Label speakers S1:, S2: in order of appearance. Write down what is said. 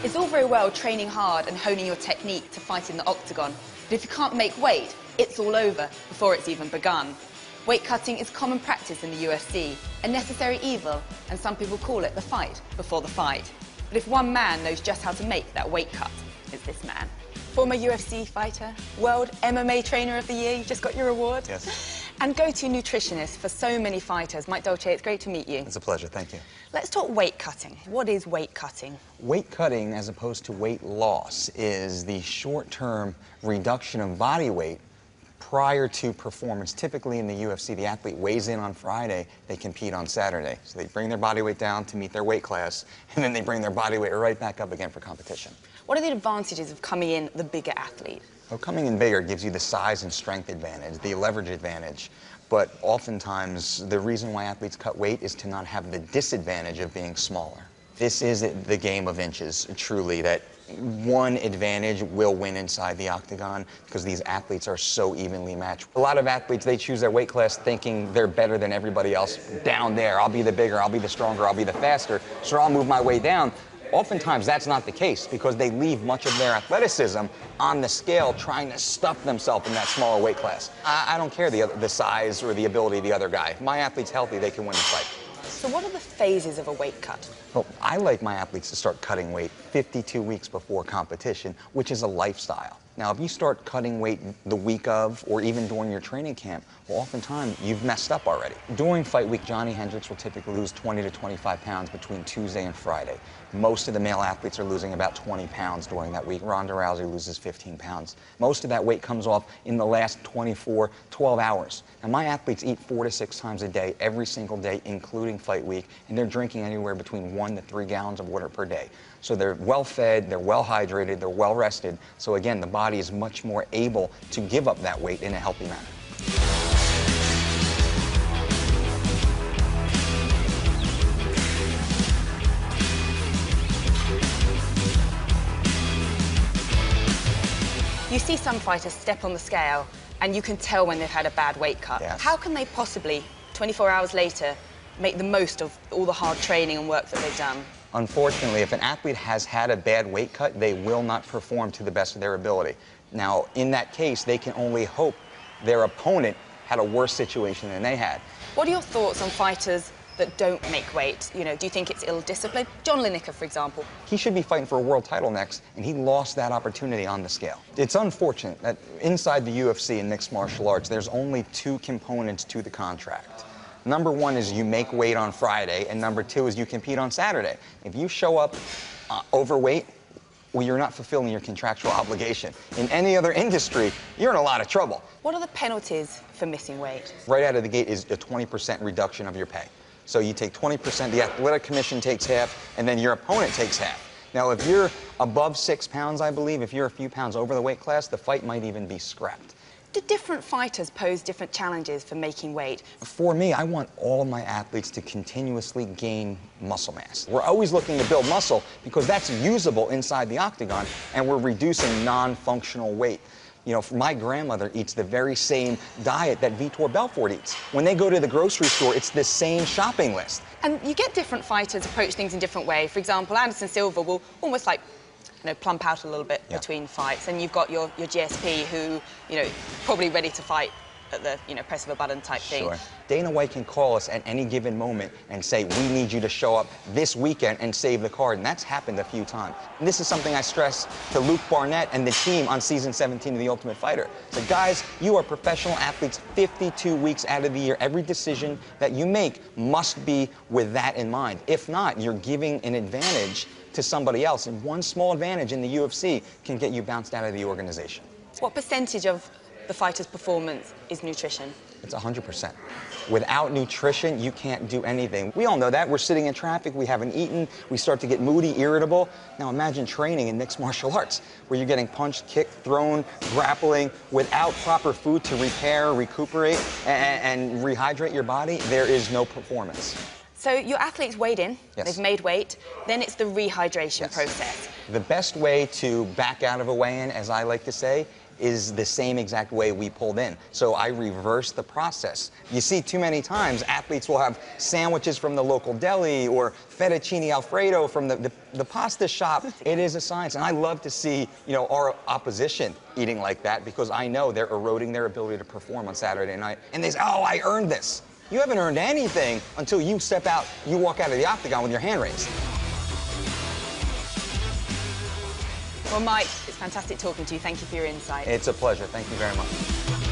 S1: It's all very well training hard and honing your technique to fight in the octagon, but if you can't make weight, it's all over before it's even begun. Weight cutting is common practice in the UFC, a necessary evil, and some people call it the fight before the fight. But if one man knows just how to make that weight cut, it's this man. Former UFC fighter, World MMA Trainer of the Year, you just got your award.
S2: Yes.
S1: And go-to nutritionist for so many fighters. Mike Dolce, it's great to meet you.
S2: It's a pleasure, thank you.
S1: Let's talk weight cutting. What is weight cutting?
S2: Weight cutting, as opposed to weight loss, is the short-term reduction of body weight prior to performance. Typically in the UFC, the athlete weighs in on Friday, they compete on Saturday. So they bring their body weight down to meet their weight class, and then they bring their body weight right back up again for competition.
S1: What are the advantages of coming in the bigger athlete?
S2: Well, coming in bigger gives you the size and strength advantage, the leverage advantage, but oftentimes the reason why athletes cut weight is to not have the disadvantage of being smaller. This is the game of inches, truly, that one advantage will win inside the octagon because these athletes are so evenly matched. A lot of athletes, they choose their weight class thinking they're better than everybody else down there. I'll be the bigger, I'll be the stronger, I'll be the faster, so I'll move my way down. Oftentimes, that's not the case because they leave much of their athleticism on the scale trying to stuff themselves in that smaller weight class. I don't care the size or the ability of the other guy. If my athlete's healthy, they can win the fight.
S1: So what are the phases of a weight cut?
S2: Well, I like my athletes to start cutting weight 52 weeks before competition, which is a lifestyle. Now, if you start cutting weight the week of or even during your training camp, well, oftentimes you've messed up already. During fight week, Johnny Hendricks will typically lose 20 to 25 pounds between Tuesday and Friday. Most of the male athletes are losing about 20 pounds during that week. Ronda Rousey loses 15 pounds. Most of that weight comes off in the last 12 hours. Now, my athletes eat 4 to 6 times a day, every single day, including fight week, and they're drinking anywhere between 1 to 3 gallons of water per day. So they're well fed, they're well hydrated, they're well rested. So again, the body is much more able to give up that weight in a healthy manner.
S1: You see some fighters step on the scale and you can tell when they've had a bad weight cut.
S2: Yes.
S1: How can they possibly, 24 hours later, make the most of all the hard training and work that they've done?
S2: Unfortunately, if an athlete has had a bad weight cut, they will not perform to the best of their ability. Now, in that case, they can only hope their opponent had a worse situation than they had.
S1: What are your thoughts on fighters that don't make weight? You know, do you think it's ill-disciplined? John Lineker, for example.
S2: He should be fighting for a world title next, and he lost that opportunity on the scale. It's unfortunate that inside the UFC in mixed martial arts, there's only 2 components to the contract. Number 1 is you make weight on Friday, and number 2 is you compete on Saturday. If you show up overweight, well, you're not fulfilling your contractual obligation. In any other industry, you're in a lot of trouble.
S1: What are the penalties for missing weight?
S2: Right out of the gate is a 20% reduction of your pay. So you take 20%, the athletic commission takes half, and then your opponent takes half. Now, if you're above 6 pounds, I believe, if you're a few pounds over the weight class, the fight might even be scrapped.
S1: Do different fighters pose different challenges for making weight?
S2: For me, I want all of my athletes to continuously gain muscle mass. We're always looking to build muscle because that's usable inside the octagon, and we're reducing non-functional weight. You know, my grandmother eats the very same diet that Vitor Belfort eats. When they go to the grocery store, it's the same shopping list.
S1: And you get different fighters approach things in different ways. For example, Anderson Silva will almost like, you know, plump out a little bit between fights. And you've got your GSP who, you know, probably ready to fight at the, you know, press of a button type thing.
S2: Dana White can call us at any given moment and say, we need you to show up this weekend and save the card. And that's happened a few times. And this is something I stress to Luke Barnett and the team on season 17 of The Ultimate Fighter. So guys, you are professional athletes 52 weeks out of the year. Every decision that you make must be with that in mind. If not, you're giving an advantage to somebody else. And one small advantage in the UFC can get you bounced out of the organization.
S1: What percentage of the fighter's performance is nutrition?
S2: It's 100%. Without nutrition, you can't do anything. We all know that. We're sitting in traffic, we haven't eaten, we start to get moody, irritable. Now imagine training in mixed martial arts, where you're getting punched, kicked, thrown, grappling, without proper food to repair, recuperate, and rehydrate your body. There is no performance.
S1: So your athletes weighed in, they've made weight, then it's the rehydration process.
S2: The best way to back out of a weigh-in, as I like to say, is the same exact way we pulled in. So I reversed the process. You see too many times athletes will have sandwiches from the local deli or fettuccine alfredo from the pasta shop. It is a science, and I love to see, you know, our opposition eating like that, because I know they're eroding their ability to perform on Saturday night. And they say, oh, I earned this. You haven't earned anything until you step out, you walk out of the octagon with your hand raised.
S1: Well, Mike, it's fantastic talking to you. Thank you for your insight.
S2: It's a pleasure. Thank you very much.